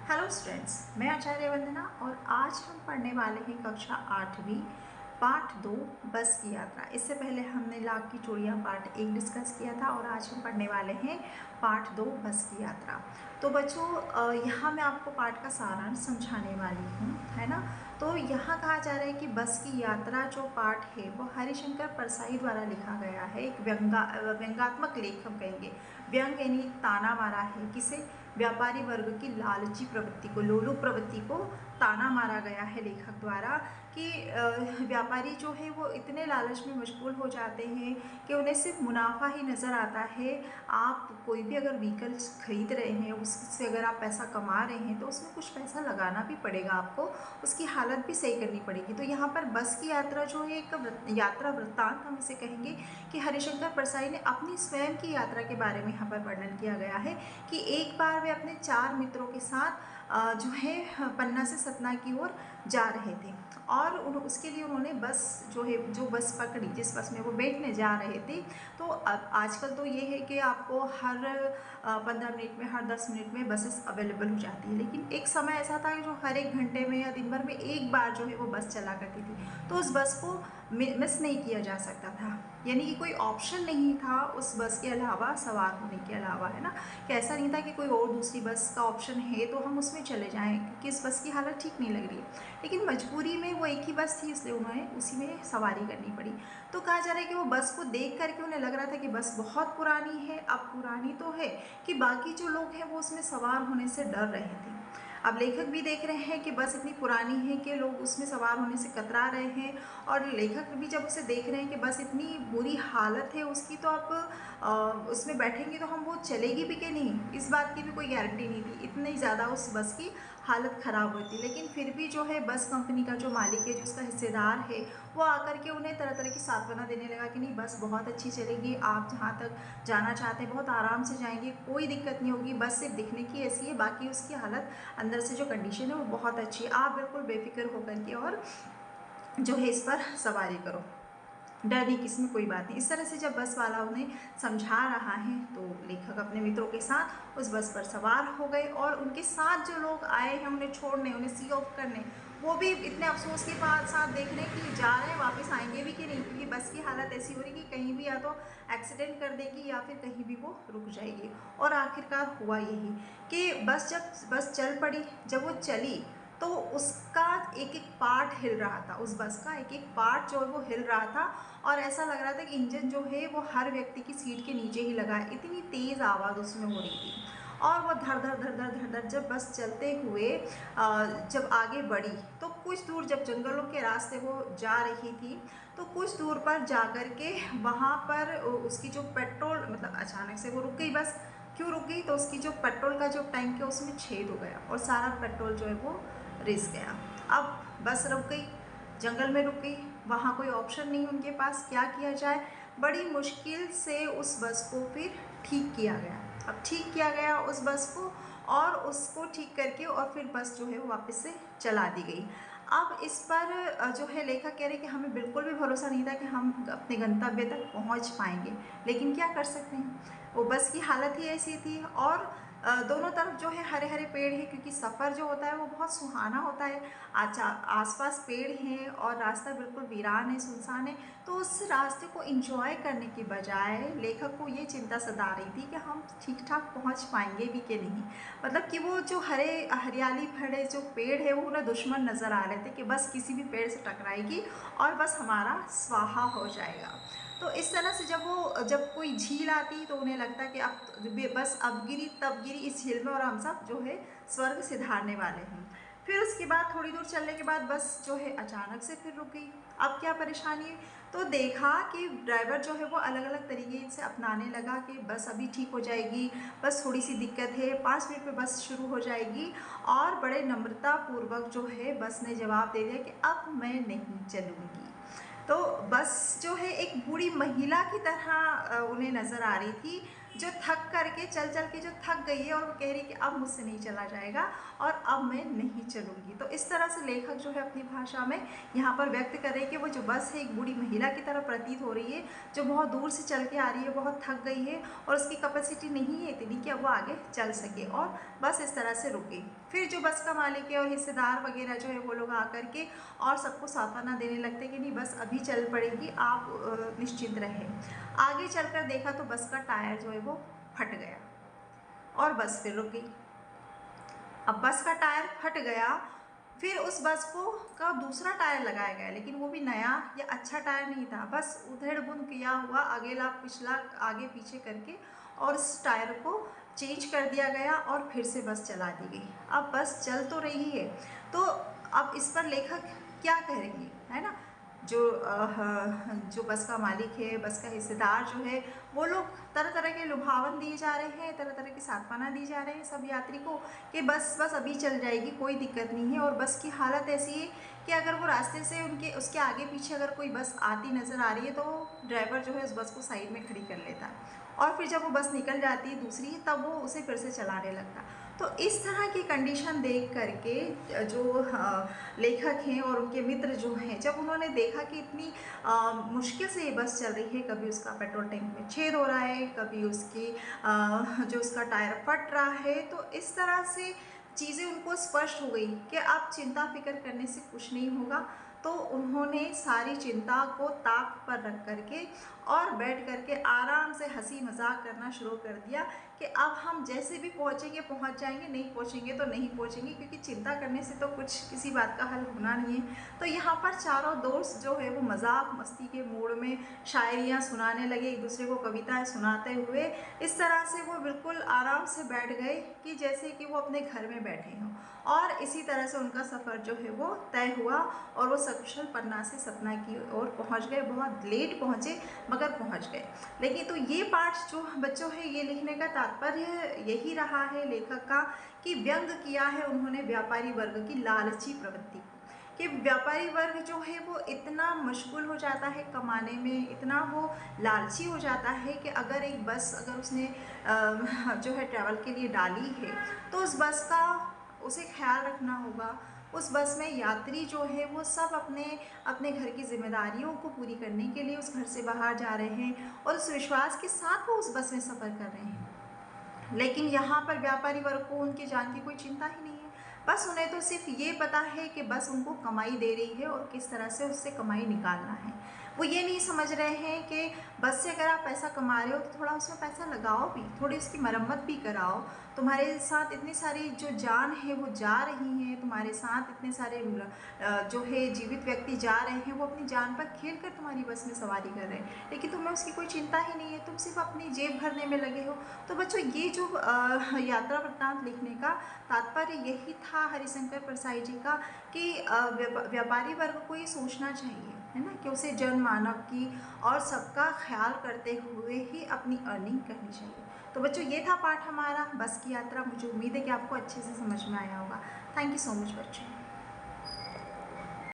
Hello students, मैं आचार्य वंदना और आज हम पढ़ने वाले हैं कक्षा 8वीं पार्ट 2 बस की यात्रा। इससे पहले हमने लाख की चूड़ियाँ पार्ट 1 डिस्कस किया था और आज हम पढ़ने वाले हैं पार्ट 2 बस की यात्रा। तो बच्चों, यहाँ मैं आपको पाठ का सारांश समझाने वाली हूँ, है ना। तो यहाँ कहा जा रहा है कि बस की यात्रा जो पाठ है वो हरिशंकर परसाई द्वारा लिखा गया है। एक व्यंग्यात्मक लेख हम कहेंगे। व्यंग यानी ताना मारा है किसे? व्यापारी वर्ग की लालची प्रवृत्ति को, लोलुप प्रवृत्ति को ताना मारा गया है लेखक द्वारा कि व्यापारी जो है वो इतने लालच में मशगूल हो जाते हैं कि उन्हें सिर्फ मुनाफा ही नज़र आता है। आप कोई भी अगर व्हीकल खरीद रहे हैं, उससे अगर आप पैसा कमा रहे हैं तो उसमें कुछ पैसा लगाना भी पड़ेगा आपको, उसकी हालत भी सही करनी पड़ेगी। तो यहाँ पर बस की यात्रा जो है एक यात्रा वृत्तांत हम इसे कहेंगे कि हरिशंकर परसाई ने अपनी स्वयं की यात्रा के बारे में यहाँ पर वर्णन किया गया है कि एक बार वे अपने 4 मित्रों के साथ जो है पन्ना से सतना की ओर जा रहे थे और उसके लिए उन्होंने बस जो बस पकड़ी, जिस बस में वो बैठने जा रहे थे। तो अब आजकल तो ये है कि आपको हर 15 मिनट में, हर 10 मिनट में बसेस अवेलेबल हो जाती है, लेकिन एक समय ऐसा था कि जो हर एक घंटे में या दिन भर में एक बार जो है वो बस चला करती थी। तो उस बस को मिस नहीं किया जा सकता था, यानी कि कोई ऑप्शन नहीं था उस बस के अलावा, सवार होने के अलावा, है ना। कि ऐसा नहीं था कि कोई और दूसरी बस का ऑप्शन है तो हम उसमें चले जाएं क्योंकि इस बस की हालत ठीक नहीं लग रही है। लेकिन मजबूरी में वो एक ही बस थी, इसलिए उन्हें उसी में सवारी करनी पड़ी। तो कहा जा रहा है कि वो बस को देख करके उन्हें लग रहा था कि बस बहुत पुरानी है। अब पुरानी तो है कि बाकी जो लोग हैं वो उसमें सवार होने से डर रहे थे। अब लेखक भी देख रहे हैं कि बस इतनी पुरानी है कि लोग उसमें सवार होने से कतरा रहे हैं, और लेखक भी जब उसे देख रहे हैं कि बस इतनी बुरी हालत है उसकी, तो अब उसमें बैठेंगे तो हम वो चलेगी भी कि नहीं, इस बात की भी कोई गारंटी नहीं थी। इतनी ज़्यादा उस बस की हालत ख़राब हुई थी। लेकिन फिर भी जो है बस कंपनी का जो मालिक है, जो उसका हिस्सेदार है, वो आकर के उन्हें तरह तरह की सांत्वना देने लगा कि नहीं, बस बहुत अच्छी चलेगी, आप जहाँ तक जाना चाहते हैं बहुत आराम से जाएंगे, कोई दिक्कत नहीं होगी, बस सिर्फ दिखने की ऐसी है, बाकी उसकी हालत अंदर से जो कंडीशन है वो बहुत अच्छी है, आप बिल्कुल बेफिक्र होकर के और जो है इस पर सवारी करो, डर नहीं, किसी में कोई बात नहीं। इस तरह से जब बस वाला उन्हें समझा रहा है तो लेखक अपने मित्रों के साथ उस बस पर सवार हो गए, और उनके साथ जो लोग आए हैं उन्हें छोड़ने, उन्हें सी ऑफ करने, वो भी इतने अफसोस के साथ देखने कि जा रहे हैं, वापस आएंगे भी कि नहीं, क्योंकि बस की हालत ऐसी हो रही कि कहीं भी या तो एक्सीडेंट कर देगी या फिर कहीं भी वो रुक जाएगी। और आखिरकार हुआ यही कि बस चल पड़ी। जब वो चली तो उसका एक एक पार्ट हिल रहा था, उस बस का एक एक पार्ट जो है वो हिल रहा था, और ऐसा लग रहा था कि इंजन जो है वो हर व्यक्ति की सीट के नीचे ही लगा है, इतनी तेज़ आवाज़ उसमें हो रही थी। और वो धड़ धड़ धड़ धड़ धड़ धड़ जब बस चलते हुए जब आगे बढ़ी तो कुछ दूर, जब जंगलों के रास्ते वो जा रही थी, तो कुछ दूर पर जा कर के वहाँ पर उसकी जो पेट्रोल, मतलब अचानक से वो रुक गई बस। क्यों रुक गई? तो उसकी जो पेट्रोल का जो टैंक है उसमें छेद हो गया और सारा पेट्रोल जो है वो रिस गया। अब बस रुक गई, जंगल में रुक गई, वहाँ कोई ऑप्शन नहीं उनके पास, क्या किया जाए? बड़ी मुश्किल से उस बस को फिर ठीक किया गया। अब ठीक किया गया उस बस को, और उसको ठीक करके और फिर बस जो है वो वापस से चला दी गई। अब इस पर जो है लेखक कह रहे कि हमें बिल्कुल भी भरोसा नहीं था कि हम अपने गंतव्य तक पहुंच पाएंगे, लेकिन क्या कर सकते हैं, वो बस की हालत ही ऐसी थी। और दोनों तरफ जो है हरे हरे पेड़ हैं, क्योंकि सफ़र जो होता है वो बहुत सुहाना होता है। आसपास पेड़ हैं और रास्ता बिल्कुल वीरान है, सुनसान है। तो उस रास्ते को एंजॉय करने के बजाय लेखक को ये चिंता सता रही थी कि हम ठीक ठाक पहुंच पाएंगे भी कि नहीं। मतलब कि वो जो हरियाली भरे जो पेड़ है वो उन्हें दुश्मन नज़र आ रहे थे कि बस किसी भी पेड़ से टकराएगी और बस हमारा स्वाहा हो जाएगा। तो इस तरह से जब कोई झील आती तो उन्हें लगता कि अब बस अब गिरी तब गिरी इस झील में और हम सब जो है स्वर्ग सिधारने वाले हैं। फिर उसके बाद थोड़ी दूर चलने के बाद बस जो है अचानक से फिर रुक गई। अब क्या परेशानी है? तो देखा कि ड्राइवर जो है वो अलग अलग तरीके से अपनाने लगा कि बस अभी ठीक हो जाएगी, बस थोड़ी सी दिक्कत है, 5 मिनट में बस शुरू हो जाएगी। और बड़े नम्रता पूर्वक जो है बस ने जवाब दे दिया कि अब मैं नहीं चलूँगी। तो बस जो है एक बूढ़ी महिला की तरह उन्हें नज़र आ रही थी, जो थक करके चल चल के जो थक गई है और वो कह रही है कि अब मुझसे नहीं चला जाएगा और अब मैं नहीं चलूँगी। तो इस तरह से लेखक जो है अपनी भाषा में यहाँ पर व्यक्त कर रहे हैं कि वो जो बस है एक बूढ़ी महिला की तरह प्रतीत हो रही है, जो बहुत दूर से चल के आ रही है, बहुत थक गई है और उसकी कैपेसिटी नहीं है इतनी कि अब वो आगे चल सके, और बस इस तरह से रुक गई। फिर जो बस का मालिक है और हिस्सेदार वगैरह जो है वो लोग आकर के और सबको सांत्वना देने लगते कि नहीं बस अभी चल पड़ेगी, आप निश्चिंत रहें। आगे चलकर देखा तो बस का टायर जो है वो फट गया और बस फिर रुक गई। अब बस का टायर फट गया, फिर उस बस को का दूसरा टायर लगाया गया, लेकिन वो भी नया या अच्छा टायर नहीं था, बस उधेड़ बुन किया हुआ अगेला पिछला आगे पीछे करके और उस टायर को चेंज कर दिया गया और फिर से बस चला दी गई। अब बस चल तो रही है, तो अब इस पर लेखक क्या करेंगे, है ना। जो बस का मालिक है, बस का हिस्सेदार जो है, वो लोग तरह तरह के लुभावन दिए जा रहे हैं, तरह तरह की सांत्वना दी जा रहे हैं सब यात्री को कि बस बस अभी चल जाएगी, कोई दिक्कत नहीं है। और बस की हालत ऐसी है कि अगर वो रास्ते से उसके आगे पीछे अगर कोई बस आती नज़र आ रही है तो ड्राइवर जो है उस बस को साइड में खड़ी कर लेता है और फिर जब वो बस निकल जाती है दूसरी, तब वो उसे फिर से चलाने लगता। तो इस तरह की कंडीशन देख करके जो लेखक हैं और उनके मित्र जो हैं, जब उन्होंने देखा कि इतनी मुश्किल से ये बस चल रही है, कभी उसका पेट्रोल टैंक में छेद हो रहा है, कभी उसकी जो उसका टायर फट रहा है, तो इस तरह से चीज़ें उनको स्पष्ट हो गई कि अब चिंता फिक्र करने से कुछ नहीं होगा। तो उन्होंने सारी चिंता को ताक पर रख करके और बैठ करके आराम से हंसी मजाक करना शुरू कर दिया कि अब हम जैसे भी पहुँचेंगे पहुँच जाएंगे, नहीं पहुँचेंगे तो नहीं पहुँचेंगे, क्योंकि चिंता करने से तो कुछ किसी बात का हल होना नहीं है। तो यहाँ पर चारों दोस्त जो है वो मजाक मस्ती के मूड में शायरियाँ सुनाने लगे, एक दूसरे को कविताएं सुनाते हुए इस तरह से वो बिल्कुल आराम से बैठ गए कि जैसे कि वो अपने घर में बैठे हों। और इसी तरह से उनका सफ़र जो है वो तय हुआ और वो सकुशल पन्ना से सतना की ओर पहुँच गए। बहुत लेट पहुँचे मगर पहुँच गए। लेकिन तो ये पाठ जो बच्चों है, ये लिखने का तात्पर्य यही रहा है लेखक का कि व्यंग किया है उन्होंने व्यापारी वर्ग की लालची प्रवृत्ति को, कि व्यापारी वर्ग जो है वो इतना मशगूल हो जाता है कमाने में, इतना वो लालची हो जाता है कि अगर एक बस अगर उसने जो है ट्रैवल के लिए डाली है तो उस बस का उसे ख्याल रखना होगा। उस बस में यात्री जो है वो सब अपने अपने घर की जिम्मेदारियों को पूरी करने के लिए उस घर से बाहर जा रहे हैं और उस विश्वास के साथ वो उस बस में सफ़र कर रहे हैं। लेकिन यहाँ पर व्यापारी वर्ग को उनकी जान की कोई चिंता ही नहीं है। बस उन्हें तो सिर्फ ये पता है कि बस उनको कमाई दे रही है और किस तरह से उससे कमाई निकालना है। वो ये नहीं समझ रहे हैं कि बस से अगर आप पैसा कमा रहे हो तो थोड़ा उसमें पैसा लगाओ भी, थोड़ी उसकी मरम्मत भी कराओ। तुम्हारे साथ इतनी सारी जो जान है वो जा रही है, तुम्हारे साथ इतने सारे जो है जीवित व्यक्ति जा रहे हैं, वो अपनी जान पर खेल कर तुम्हारी बस में सवारी कर रहे हैं, लेकिन तुम्हें उसकी कोई चिंता ही नहीं है, तुम सिर्फ अपनी जेब भरने में लगे हो। तो बच्चों ये जो यात्रा वृत्तांत लिखने का तात्पर्य यही था हरिशंकर परसाई जी का कि व्यापारी वर्ग को ये सोचना चाहिए, है ना, कि उसे जनमानव की और सबका ख्याल करते हुए ही अपनी अर्निंग करनी चाहिए। तो बच्चों ये था पाठ हमारा बस की यात्रा। मुझे उम्मीद है कि आपको अच्छे से समझ में आया होगा। थैंक यू सो मच बच्चों।